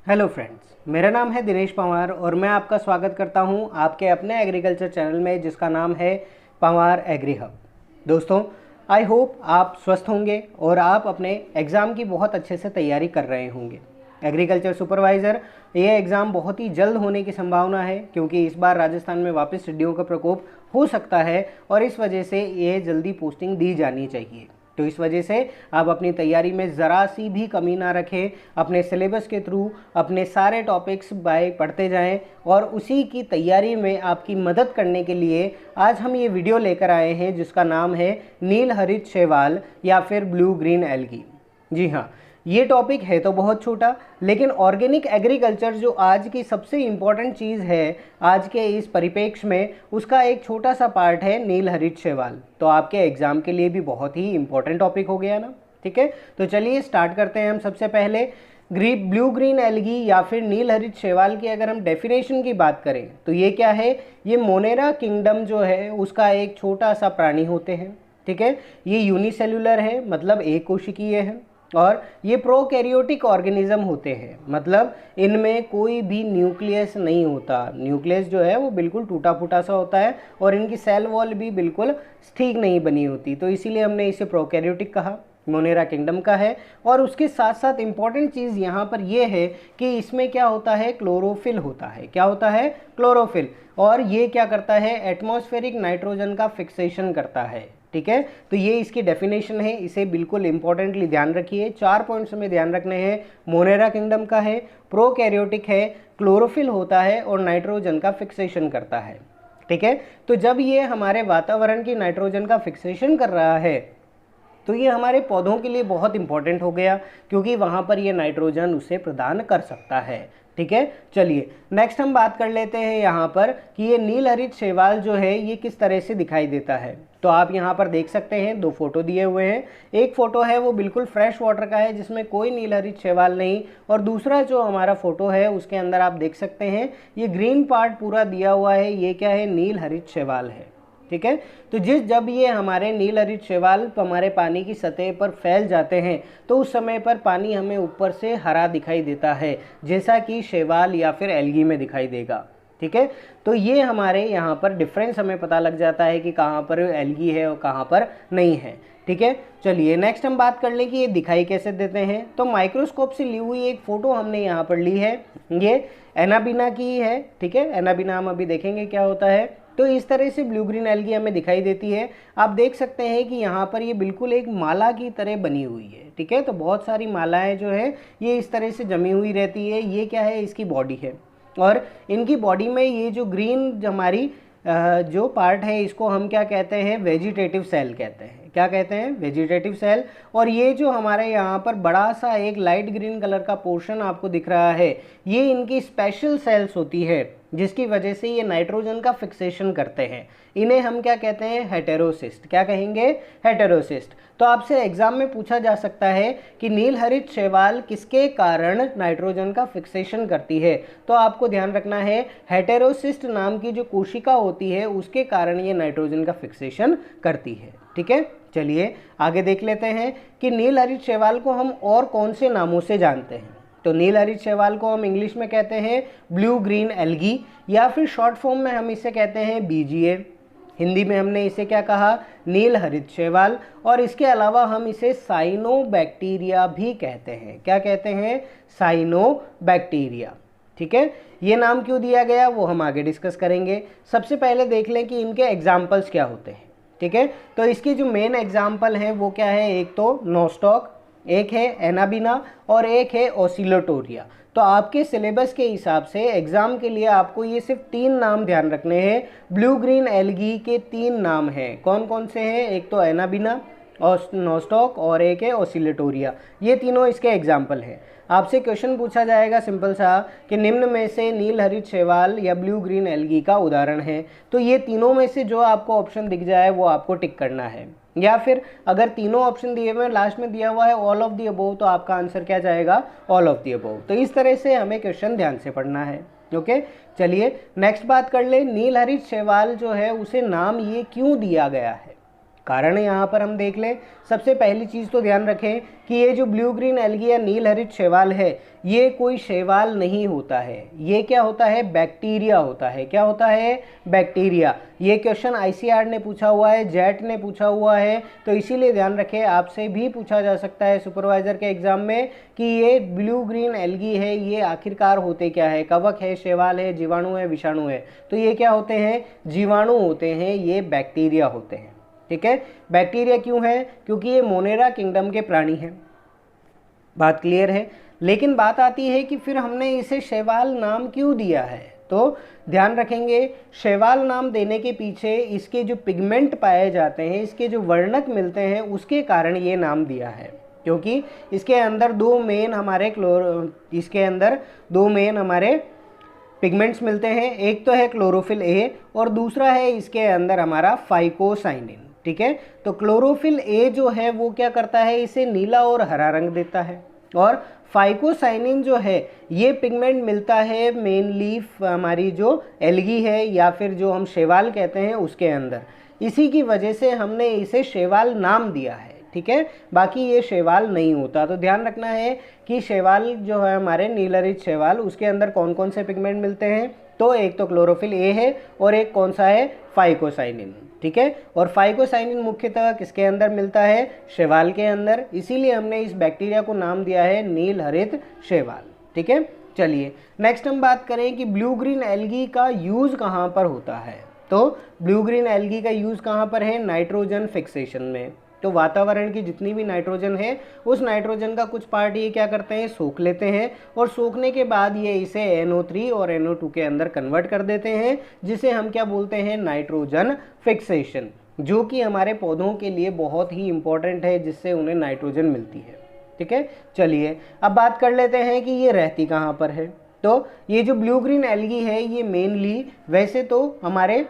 Hello friends, मेरा नाम है दिनेश पंवार और मैं आपका स्वागत करता हूं आपके अपने एग्रीकल्चर चैनल में जिसका नाम है पंवार एग्री हब। दोस्तों, आई होप आप स्वस्थ होंगे और आप अपने एग्ज़ाम की बहुत अच्छे से तैयारी कर रहे होंगे। एग्रीकल्चर सुपरवाइज़र ये एग्ज़ाम बहुत ही जल्द होने की संभावना है क्योंकि इस बार राजस्थान में वापस टिड्डियों का प्रकोप हो सकता है और इस वजह से ये जल्दी पोस्टिंग दी जानी चाहिए। तो इस वजह से आप अपनी तैयारी में ज़रा सी भी कमी ना रखें, अपने सिलेबस के थ्रू अपने सारे टॉपिक्स बाय पढ़ते जाएं और उसी की तैयारी में आपकी मदद करने के लिए आज हम ये वीडियो लेकर आए हैं जिसका नाम है नील हरित शैवाल या फिर ब्लू ग्रीन एल्गी। जी हाँ, ये टॉपिक है तो बहुत छोटा, लेकिन ऑर्गेनिक एग्रीकल्चर जो आज की सबसे इम्पॉर्टेंट चीज़ है आज के इस परिप्रेक्ष्य में, उसका एक छोटा सा पार्ट है नील हरित शैवाल। तो आपके एग्ज़ाम के लिए भी बहुत ही इम्पॉर्टेंट टॉपिक हो गया ना। ठीक है, तो चलिए स्टार्ट करते हैं हम। सबसे पहले ब्लू ग्रीन एल्गी या फिर नील हरित शैवाल की अगर हम डेफिनेशन की बात करें तो ये क्या है, ये मोनेरा किंगडम जो है उसका एक छोटा सा प्राणी होते हैं। ठीक है, ये यूनिसेल्युलर है, मतलब एक कोशिकीय है और ये प्रोकैरियोटिक ऑर्गेनिज्म होते हैं, मतलब इनमें कोई भी न्यूक्लियस नहीं होता। न्यूक्लियस जो है वो बिल्कुल टूटा फूटा सा होता है और इनकी सेल वॉल भी बिल्कुल ठीक नहीं बनी होती, तो इसीलिए हमने इसे प्रोकैरियोटिक कहा। मोनेरा किंगडम का है और उसके साथ साथ इम्पॉर्टेंट चीज़ यहाँ पर यह है कि इसमें क्या होता है, क्लोरोफिल होता है। क्या होता है? क्लोरोफिल। और ये क्या करता है, एटमॉस्फेरिक नाइट्रोजन का फिक्सेशन करता है। ठीक है, तो ये इसकी डेफिनेशन है, इसे बिल्कुल इंपॉर्टेंटली ध्यान रखिए। 4 पॉइंट्स हमें ध्यान रखने हैं। मोनेरा किंगडम का है, प्रोकैरियोटिक है, क्लोरोफिल होता है और नाइट्रोजन का फिक्सेशन करता है। ठीक है, तो जब ये हमारे वातावरण की नाइट्रोजन का फिक्सेशन कर रहा है तो ये हमारे पौधों के लिए बहुत इंपॉर्टेंट हो गया क्योंकि वहाँ पर ये नाइट्रोजन उसे प्रदान कर सकता है। ठीक है, चलिए नेक्स्ट हम बात कर लेते हैं यहाँ पर कि ये नील हरित शैवाल जो है ये किस तरह से दिखाई देता है। तो आप यहाँ पर देख सकते हैं 2 फोटो दिए हुए हैं। एक फ़ोटो है वो बिल्कुल फ्रेश वाटर का है जिसमें कोई नील हरित शैवाल नहीं, और दूसरा जो हमारा फ़ोटो है उसके अंदर आप देख सकते हैं ये ग्रीन पार्ट पूरा दिया हुआ है, ये क्या है, नील हरित शैवाल है। ठीक है, तो जब ये हमारे नील हरित शैवाल हमारे पानी की सतह पर फैल जाते हैं तो उस समय पर पानी हमें ऊपर से हरा दिखाई देता है, जैसा कि शैवाल या फिर एल्गी में दिखाई देगा। ठीक है, तो ये हमारे यहाँ पर डिफरेंस हमें पता लग जाता है कि कहाँ पर एल्गी है और कहाँ पर नहीं है। ठीक है, चलिए नेक्स्ट हम बात कर लें कि ये दिखाई कैसे देते हैं। तो माइक्रोस्कोप से ली हुई एक फ़ोटो हमने यहाँ पर ली है, ये एनाबीना की है। ठीक है, एनाबीना हम अभी देखेंगे क्या होता है। तो इस तरह से ब्लू ग्रीन एल्गी हमें दिखाई देती है। आप देख सकते हैं कि यहाँ पर ये बिल्कुल एक माला की तरह बनी हुई है। ठीक है, तो बहुत सारी मालाएं जो है ये इस तरह से जमी हुई रहती है। ये क्या है, इसकी बॉडी है और इनकी बॉडी में ये जो ग्रीन हमारी जो पार्ट है इसको हम क्या कहते हैं, वेजिटेटिव सेल कहते हैं। क्या कहते हैं? Vegetative cell. और ये जो हमारे यहाँ पर बड़ा सा एक लाइट ग्रीन कलर का पोर्शन आपको दिख रहा है, ये इनकी स्पेशल सेल्स होती है जिसकी वजह से ये नाइट्रोजन का फिक्सेशन करते हैं। इन्हें हम क्या कहते हैं, हेटेरोसिस्ट। क्या कहेंगे? हेटेरोसिस्ट। तो आपसे एग्जाम में पूछा जा सकता है कि नील हरित शैवाल किसके कारण नाइट्रोजन का फिक्सेशन करती है, तो आपको ध्यान रखना है हेटेरोसिस्ट नाम की जो कोशिका होती है उसके कारण ये नाइट्रोजन का फिक्सेशन करती है। ठीक है, चलिए आगे देख लेते हैं कि नील हरित शैवाल को हम और कौन से नामों से जानते हैं। तो नील हरित शैवाल को हम इंग्लिश में कहते हैं ब्लू ग्रीन एल्गी, या फिर शॉर्ट फॉर्म में हम इसे कहते हैं BGA। हिंदी में हमने इसे क्या कहा, नील हरित शैवाल। और इसके अलावा हम इसे साइनोबैक्टीरिया भी कहते हैं। क्या कहते हैं? साइनोबैक्टीरिया। ठीक है, ये नाम क्यों दिया गया वो हम आगे डिस्कस करेंगे। सबसे पहले देख लें कि इनके एग्जाम्पल्स क्या होते हैं। ठीक है, तो इसकी जो मेन एग्जाम्पल है वो क्या है, एक तो नोस्टॉक, एक है एनाबीना और एक है ओसिलोटोरिया। तो आपके सिलेबस के हिसाब से एग्जाम के लिए आपको ये सिर्फ 3 नाम ध्यान रखने हैं। ब्लू ग्रीन एल्गी के 3 नाम हैं। कौन कौन से हैं? एक तो एनाबीना और नोस्टॉक और एक है ओसिलेटोरिया। ये तीनों इसके एग्जाम्पल हैं। आपसे क्वेश्चन पूछा जाएगा सिंपल सा कि निम्न में से नील हरित शैवाल या ब्लू ग्रीन एल्गी का उदाहरण है। तो ये तीनों में से जो आपको ऑप्शन दिख जाए वो आपको टिक करना है, या फिर अगर तीनों ऑप्शन दिए हुए लास्ट में दिया हुआ है ऑल ऑफ द अबोव, तो आपका आंसर क्या जाएगा? All of the above. तो इस तरह से हमें क्वेश्चन ध्यान से पढ़ना है। ओके, चलिए नेक्स्ट बात कर ले। नील हरित शैवाल जो है उसे नाम ये क्यों दिया गया है? कारण यहाँ पर हम देख लें। सबसे पहली चीज़ तो ध्यान रखें कि ये जो ब्लू ग्रीन एल्गी या नील हरित शैवाल है, ये कोई शैवाल नहीं होता है। ये क्या होता है? बैक्टीरिया होता है। क्या होता है? बैक्टीरिया। ये क्वेश्चन आईसीआर ने पूछा हुआ है, जेट ने पूछा हुआ है, तो इसीलिए ध्यान रखें, आपसे भी पूछा जा सकता है सुपरवाइजर के एग्जाम में कि ये ब्लू ग्रीन एल्गी है, ये आखिरकार होते क्या है? कवक है, शैवाल है, जीवाणु है, विषाणु है? तो ये क्या होते हैं? जीवाणु होते हैं, ये बैक्टीरिया होते हैं। ठीक है, बैक्टीरिया क्यों है? क्योंकि ये मोनेरा किंगडम के प्राणी हैं। बात क्लियर है। लेकिन बात आती है कि फिर हमने इसे शैवाल नाम क्यों दिया है? तो ध्यान रखेंगे, शैवाल नाम देने के पीछे इसके जो पिगमेंट पाए जाते हैं, इसके जो वर्णक मिलते हैं, उसके कारण ये नाम दिया है। क्योंकि इसके अंदर दो मेन हमारे पिगमेंट्स मिलते हैं। एक तो है क्लोरोफिल ए और दूसरा है इसके अंदर हमारा फाइकोसाइनिन। ठीक है, तो क्लोरोफिल ए जो है वो क्या करता है? इसे नीला और हरा रंग देता है, और फाइकोसाइनिन जो है ये पिगमेंट मिलता है मेनली हमारी जो एल्गी है या फिर जो हम शैवाल कहते हैं उसके अंदर। इसी की वजह से हमने इसे शैवाल नाम दिया है। ठीक है, बाकी ये शैवाल नहीं होता। तो ध्यान रखना है कि शैवाल जो है हमारे नील हरित शैवाल, उसके अंदर कौन कौन से पिगमेंट मिलते हैं? तो एक तो क्लोरोफिल ए है और एक कौन सा है? फाइकोसाइनिन। ठीक है, और फाइकोसाइनिन मुख्यतः किसके अंदर मिलता है? शैवाल के अंदर। इसीलिए हमने इस बैक्टीरिया को नाम दिया है नील हरित शैवाल। ठीक है, चलिए नेक्स्ट हम बात करें कि ब्लू ग्रीन एल्गी का यूज़ कहाँ पर होता है। तो ब्लू ग्रीन एल्गी का यूज़ कहाँ पर है? नाइट्रोजन फिक्सेशन में। तो वातावरण की जितनी भी नाइट्रोजन है, उस नाइट्रोजन का कुछ पार्ट ये क्या करते हैं? सोख लेते हैं, और सोखने के बाद ये इसे NO3 और NO2 के अंदर कन्वर्ट कर देते हैं, जिसे हम क्या बोलते हैं? नाइट्रोजन फिक्सेशन, जो कि हमारे पौधों के लिए बहुत ही इंपॉर्टेंट है, जिससे उन्हें नाइट्रोजन मिलती है। ठीक है, चलिए अब बात कर लेते हैं कि ये रहती कहाँ पर है। तो ये जो ब्लू ग्रीन एल्गी है, ये मेनली वैसे तो हमारे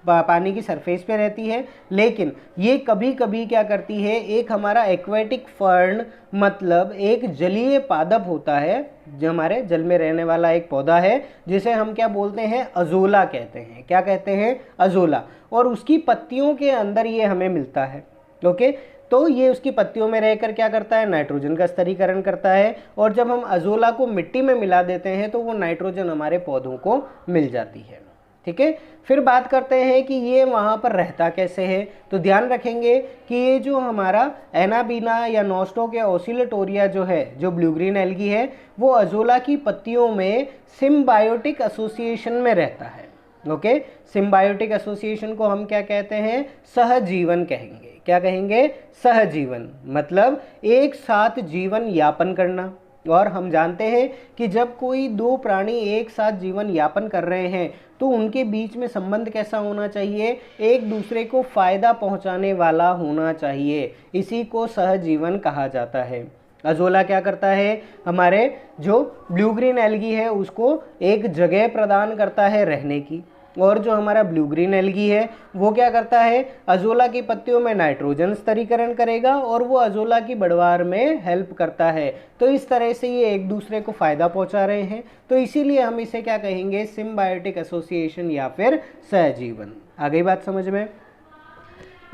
पानी की सरफेस पे रहती है, लेकिन ये कभी कभी क्या करती है? एक हमारा एक्वेटिक फर्न, मतलब एक जलीय पादप होता है, जो हमारे जल में रहने वाला एक पौधा है, जिसे हम क्या बोलते हैं? अजोला कहते हैं। क्या कहते हैं? अजोला। और उसकी पत्तियों के अंदर ये हमें मिलता है। ओके, तो ये उसकी पत्तियों में रहकर क्या करता है? नाइट्रोजन का स्तरीकरण करता है, और जब हम अजोला को मिट्टी में मिला देते हैं तो वो नाइट्रोजन हमारे पौधों को मिल जाती है। ठीक है, फिर बात करते हैं कि ये वहाँ पर रहता कैसे है। तो ध्यान रखेंगे कि ये जो हमारा एनाबीना या नॉस्टॉक या ओसिलेटोरिया जो है, जो ब्लू ग्रीन एल्गी है, वो अजोला की पत्तियों में सिम्बायोटिक एसोसिएशन में रहता है। ओके, सिम्बायोटिक एसोसिएशन को हम क्या कहते हैं? सहजीवन कहेंगे। क्या कहेंगे? सहजीवन, मतलब एक साथ जीवन यापन करना। और हम जानते हैं कि जब कोई दो प्राणी एक साथ जीवन यापन कर रहे हैं तो उनके बीच में संबंध कैसा होना चाहिए? एक दूसरे को फायदा पहुंचाने वाला होना चाहिए। इसी को सहजीवन कहा जाता है। अजोला क्या करता है? हमारे जो ब्लू ग्रीन एल्गी है उसको एक जगह प्रदान करता है रहने की, और जो हमारा ब्लू ग्रीन एल्गी है वो क्या करता है? अजोला की पत्तियों में नाइट्रोजन स्तरीकरण करेगा और वो अजोला की बढ़वार में हेल्प करता है। तो इस तरह से ये एक दूसरे को फायदा पहुंचा रहे हैं, तो इसीलिए हम इसे क्या कहेंगे? सिम्बायोटिक एसोसिएशन या फिर सहजीवन। आ गई बात समझ में?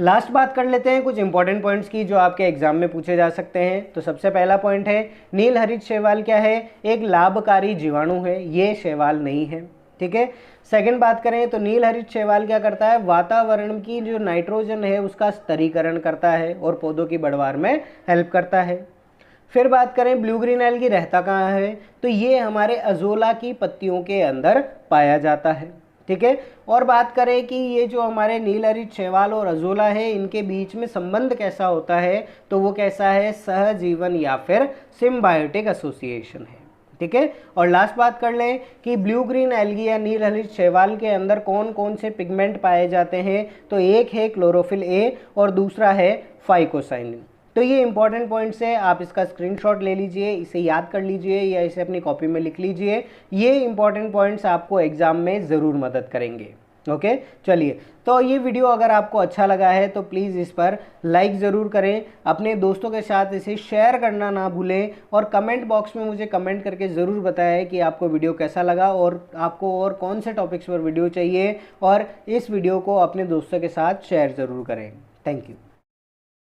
लास्ट बात कर लेते हैं कुछ इंपॉर्टेंट पॉइंट्स की, जो आपके एग्जाम में पूछे जा सकते हैं। तो सबसे पहला पॉइंट है, नील हरित शैवाल क्या है? एक लाभकारी जीवाणु है, ये शैवाल नहीं है। ठीक है, सेकंड बात करें तो नील हरित शैवाल क्या करता है? वातावरण की जो नाइट्रोजन है उसका स्तरीकरण करता है और पौधों की बढ़वार में हेल्प करता है। फिर बात करें ब्लू ग्रीन एल्गी रहता कहाँ है? तो ये हमारे अजोला की पत्तियों के अंदर पाया जाता है। ठीक है, और बात करें कि ये जो हमारे नील हरित शैवाल और अजोला है, इनके बीच में संबंध कैसा होता है? तो वो कैसा है? सहजीवन या फिर सिम्बायोटिक एसोसिएशन है। ठीक है, और लास्ट बात कर लें कि ब्लू ग्रीन एल्गी या नील हरित शैवाल के अंदर कौन कौन से पिगमेंट पाए जाते हैं? तो एक है क्लोरोफिल ए और दूसरा है फाइकोसाइनिन। तो ये इंपॉर्टेंट पॉइंट्स है, आप इसका स्क्रीनशॉट ले लीजिए, इसे याद कर लीजिए या इसे अपनी कॉपी में लिख लीजिए। ये इंपॉर्टेंट पॉइंट्स आपको एग्जाम में ज़रूर मदद करेंगे। ओके, चलिए, तो ये वीडियो अगर आपको अच्छा लगा है तो प्लीज़ इस पर लाइक ज़रूर करें, अपने दोस्तों के साथ इसे शेयर करना ना भूलें, और कमेंट बॉक्स में मुझे कमेंट करके ज़रूर बताएं कि आपको वीडियो कैसा लगा और आपको और कौन से टॉपिक्स पर वीडियो चाहिए, और इस वीडियो को अपने दोस्तों के साथ शेयर ज़रूर करें। Thank you.